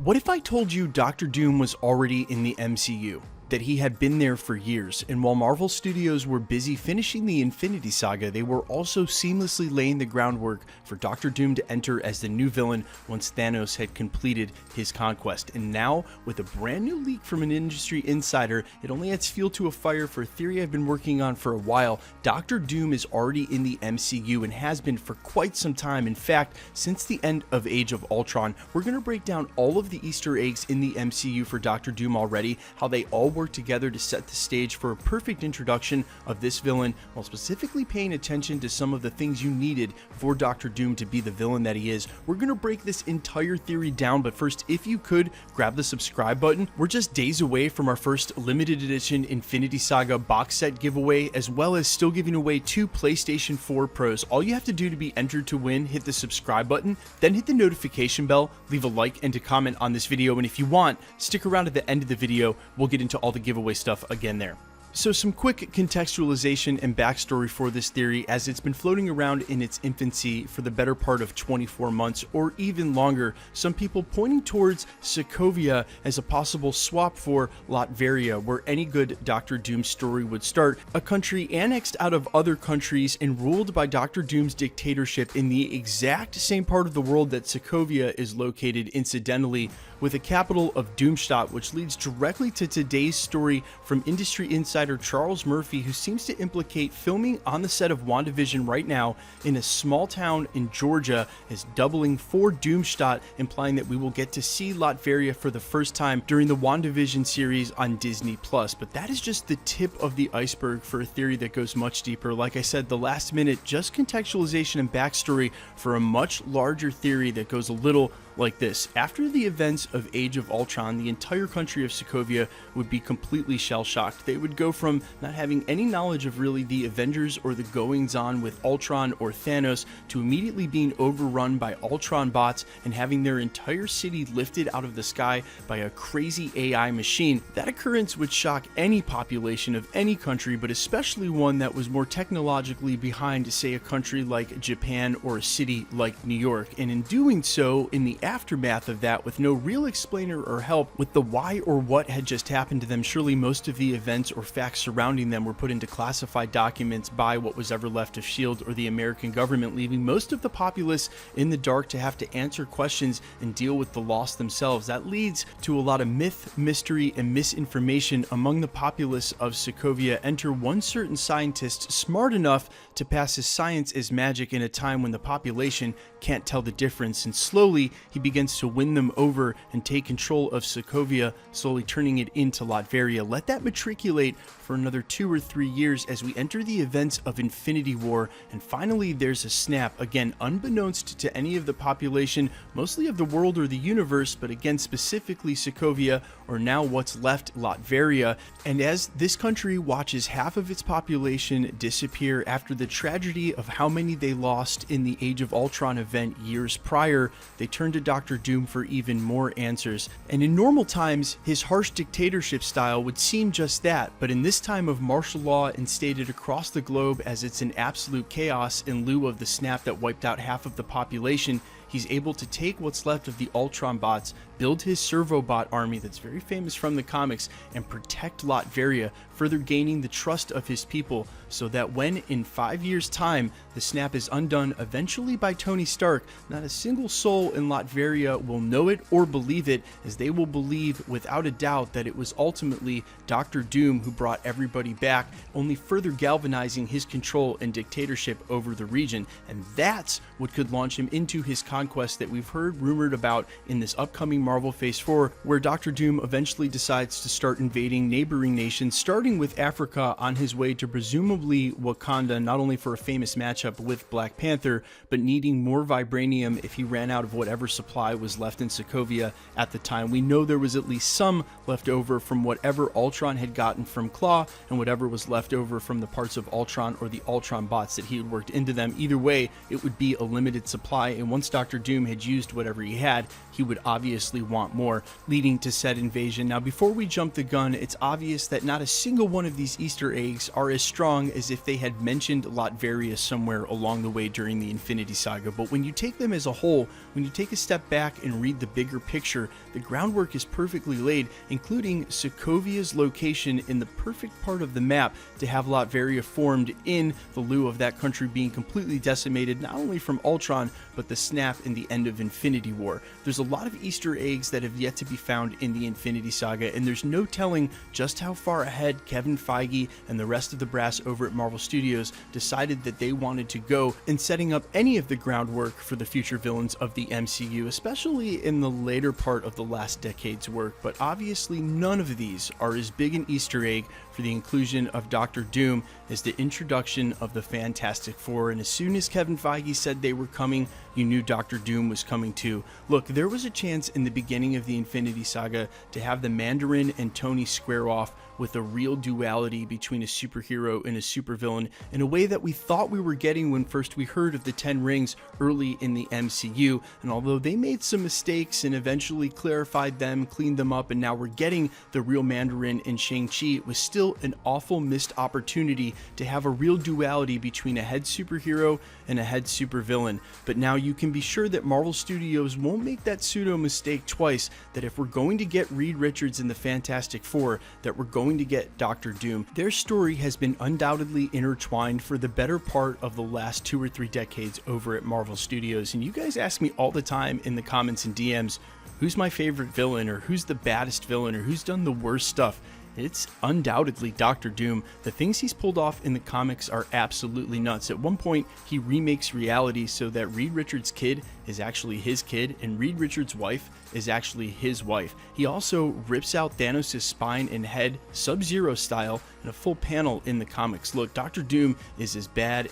What if I told you Doctor Doom was already in the MCU? That he had been there for years, and while Marvel Studios were busy finishing the Infinity Saga, they were also seamlessly laying the groundwork for Doctor Doom to enter as the new villain once Thanos had completed his conquest. And now, with a brand new leak from an industry insider, it only adds fuel to a fire for a theory I've been working on for a while. Doctor Doom is already in the MCU and has been for quite some time. In fact, since the end of Age of Ultron, we're going to break down all of the Easter eggs in the MCU for Doctor Doom already, how they all work together to set the stage for a perfect introduction of this villain, while specifically paying attention to some of the things you needed for Doctor Doom to be the villain that he is. We're going to break this entire theory down, but first, if you could, grab the subscribe button. We're just days away from our first limited edition Infinity Saga box set giveaway, as well as still giving away 2 PlayStation 4 Pros. All you have to do to be entered to win, hit the subscribe button, then hit the notification bell, leave a like and a comment on this video, and if you want, stick around at the end of the video. We'll get into all the giveaway stuff again there. So some quick contextualization and backstory for this theory, as it's been floating around in its infancy for the better part of 24 months or even longer. Some people pointing towards Sokovia as a possible swap for Latveria, where any good Doctor Doom story would start, a country annexed out of other countries and ruled by Doctor Doom's dictatorship in the exact same part of the world that Sokovia is located, incidentally, with a capital of Doomstadt, which leads directly to today's story from industry insider Charles Murphy, who seems to implicate filming on the set of WandaVision right now in a small town in Georgia as doubling for Doomstadt, implying that we will get to see Latveria for the first time during the WandaVision series on Disney Plus. But that is just the tip of the iceberg for a theory that goes much deeper. Like I said, the last minute, just contextualization and backstory for a much larger theory that goes a little like this. After the events of Age of Ultron, the entire country of Sokovia would be completely shell-shocked. They would go from not having any knowledge of really the Avengers or the goings-on with Ultron or Thanos to immediately being overrun by Ultron bots and having their entire city lifted out of the sky by a crazy AI machine. That occurrence would shock any population of any country, but especially one that was more technologically behind, say, a country like Japan or a city like New York. And in doing so, in the aftermath of that, with no real explainer or help with the why or what had just happened to them, surely most of the events or facts surrounding them were put into classified documents by what was ever left of S.H.I.E.L.D. or the American government, leaving most of the populace in the dark to have to answer questions and deal with the loss themselves. That leads to a lot of myth, mystery, and misinformation among the populace of Sokovia. Enter one certain scientist smart enough to pass his science as magic in a time when the population can't tell the difference, and slowly he begins to win them over and take control of Sokovia, slowly turning it into Latveria. Let that matriculate for another 2 or 3 years as we enter the events of Infinity War, and finally there's a snap, again unbeknownst to any of the population, mostly of the world or the universe, but again specifically Sokovia, or now what's left, Latveria. And as this country watches half of its population disappear after the tragedy of how many they lost in the Age of Ultron event years prior, they turn to Doctor Doom for even more answers. And in normal times, his harsh dictatorship style would seem just that, but in this time of martial law instated across the globe as it's an absolute chaos in lieu of the snap that wiped out half of the population, he's able to take what's left of the Ultron bots, build his servobot army that's very famous from the comics, and protect Latveria, further gaining the trust of his people, so that when in 5 years' time the snap is undone eventually by Tony Stark, not a single soul in Latveria will know it or believe it, as they will believe without a doubt that it was ultimately Doctor Doom who brought everybody back, only further galvanizing his control and dictatorship over the region. And that's what could launch him into his conquest that we've heard rumored about in this upcoming Marvel Phase 4, where Doctor Doom eventually decides to start invading neighboring nations, starting with Africa on his way to presumably Wakanda, not only for a famous matchup with Black Panther, but needing more vibranium if he ran out of whatever supply was left in Sokovia at the time. We know there was at least some left over from whatever Ultron had gotten from Claw, and whatever was left over from the parts of Ultron or the Ultron bots that he had worked into them. Either way, it would be a limited supply, and once Doctor Doom had used whatever he had, he would obviously want more, leading to said invasion. Now, before we jump the gun, it's obvious that not a single one of these Easter eggs are as strong as if they had mentioned Latveria somewhere along the way during the Infinity Saga, but when you take them as a whole, when you take a step back and read the bigger picture, the groundwork is perfectly laid, including Sokovia's location in the perfect part of the map to have Latveria formed in the lieu of that country being completely decimated, not only from Ultron, but the snap in the end of Infinity War. There's a lot of Easter eggs that have yet to be found in the Infinity Saga, and there's no telling just how far ahead Kevin Feige and the rest of the brass over at Marvel Studios decided that they wanted to go in setting up any of the groundwork for the future villains of the MCU, especially in the later part of the last decade's work. But obviously none of these are as big an Easter egg for the inclusion of Doctor Doom as the introduction of the Fantastic Four. And as soon as Kevin Feige said they were coming, you knew Doctor Doom was coming too. Look, there was a chance in the beginning of the Infinity Saga to have the Mandarin and Tony square off with a real duality between a superhero and a supervillain in a way that we thought we were getting when first we heard of the 10 Rings early in the MCU. And although they made some mistakes and eventually clarified them, cleaned them up, and now we're getting the real Mandarin in Shang-Chi, it was still an awful missed opportunity to have a real duality between a head superhero and a head supervillain. But now you can be sure that Marvel Studios won't make that pseudo mistake twice, that if we're going to get Reed Richards in the Fantastic Four, that we're going to get Doctor Doom. Their story has been undoubtedly intertwined for the better part of the last 2 or 3 decades over at Marvel Studios, and you guys ask me all the time in the comments and DMs, who's my favorite villain, or who's the baddest villain, or who's done the worst stuff. It's undoubtedly Doctor Doom. The things he's pulled off in the comics are absolutely nuts. At one point, he remakes reality so that Reed Richards' kid is actually his kid, and Reed Richards' wife is actually his wife. He also rips out Thanos' spine and head, Sub-Zero style, in a full panel in the comics. Look, Doctor Doom is as bad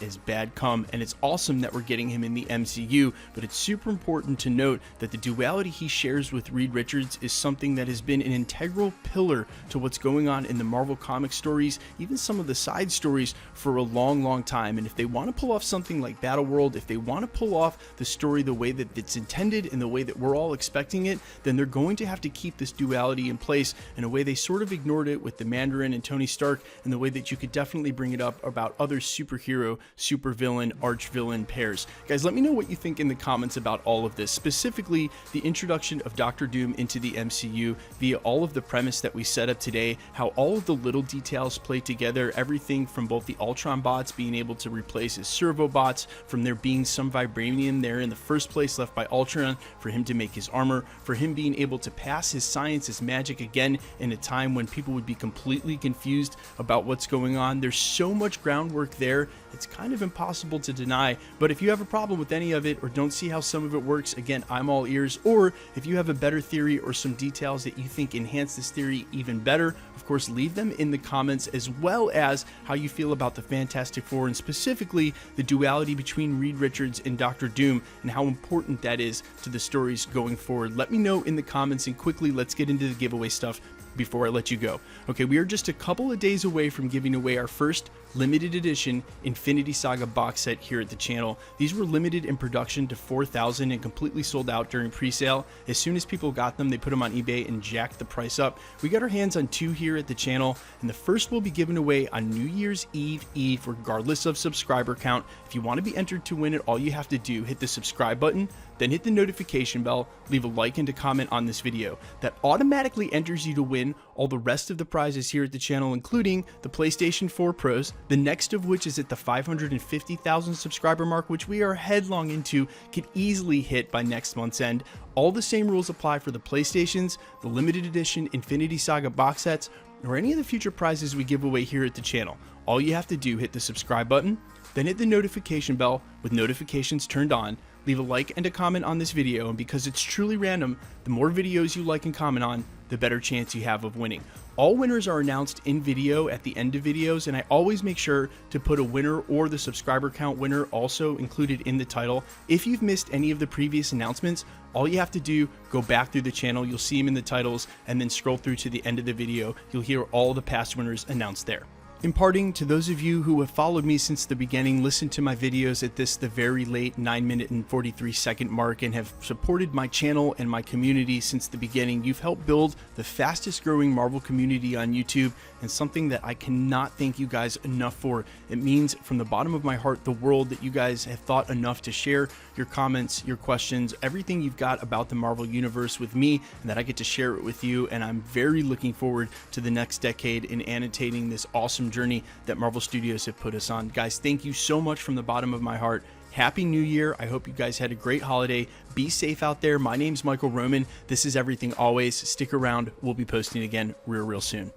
come, and it's awesome that we're getting him in the MCU, but it's super important to note that the duality he shares with Reed Richards is something that has been an integral pillar to what's going on in the Marvel comic stories, even some of the side stories, for a long time. And if they want to pull off something like Battleworld, if they want to pull off the story the way that it's intended and the way that we're all expecting it, then they're going to have to keep this duality in place in a way they sort of ignored it with the Mandarin and Tony Stark, and the way that you could definitely bring it up about other superhero, supervillain, arch-villain pairs. Guys, let me know what you think in the comments about all of this, specifically the introduction of Doctor Doom into the MCU via all of the premise that we set up today, how all of the little details play together, everything from both the Ultron bots being able to replace his servo bots, from there being some vibranium there in the first place left by Ultron for him to make his armor, for him being able to pass his science as magic again in a time when people would be completely confused about what's going on. There's so much groundwork there, it's kind of impossible to deny. But if you have a problem with any of it or don't see how some of it works, again, I'm all ears. Or if you have a better theory or some details that you think enhance this theory even better, of course, leave them in the comments, as well as how you feel about the Fantastic Four, and specifically the duality between Reed Richards and Doctor Doom, and how important that is to the stories going forward. Let me know in the comments, and quickly, let's get into the giveaway stuff before I let you go. Okay, we are just a couple of days away from giving away our first limited edition Infinity Saga box set here at the channel. These were limited in production to 4,000 and completely sold out during pre-sale. As soon as people got them, they put them on eBay and jacked the price up. We got our hands on 2 here at the channel, and the first will be given away on New Year's Eve regardless of subscriber count. If you want to be entered to win it, all you have to do, hit the subscribe button, then hit the notification bell, leave a like and a comment on this video. That automatically enters you to win all the rest of the prizes here at the channel, including the PlayStation 4 Pros, the next of which is at the 550,000 subscriber mark, which we are headlong into, could easily hit by next month's end. All the same rules apply for the PlayStations, the limited edition Infinity Saga box sets, or any of the future prizes we give away here at the channel. All you have to do, hit the subscribe button, then hit the notification bell with notifications turned on, leave a like and a comment on this video, and because it's truly random, the more videos you like and comment on, the better chance you have of winning. All winners are announced in video at the end of videos, and I always make sure to put a winner or the subscriber count winner also included in the title. If you've missed any of the previous announcements, all you have to do, go back through the channel, you'll see them in the titles, and then scroll through to the end of the video. You'll hear all the past winners announced there. Imparting to those of you who have followed me since the beginning, listened to my videos at the very late 9-minute and 43-second mark, and have supported my channel and my community since the beginning. You've helped build the fastest growing Marvel community on YouTube, and something that I cannot thank you guys enough for. It means from the bottom of my heart the world that you guys have thought enough to share your comments, your questions, everything you've got about the Marvel Universe with me, and that I get to share it with you. And I'm very looking forward to the next decade in annotating this awesome journey that Marvel Studios have put us on. Guys, thank you so much from the bottom of my heart. Happy New Year. I hope you guys had a great holiday. Be safe out there. My name's Michael Roman. This is Everything Always. Stick around. We'll be posting again real soon.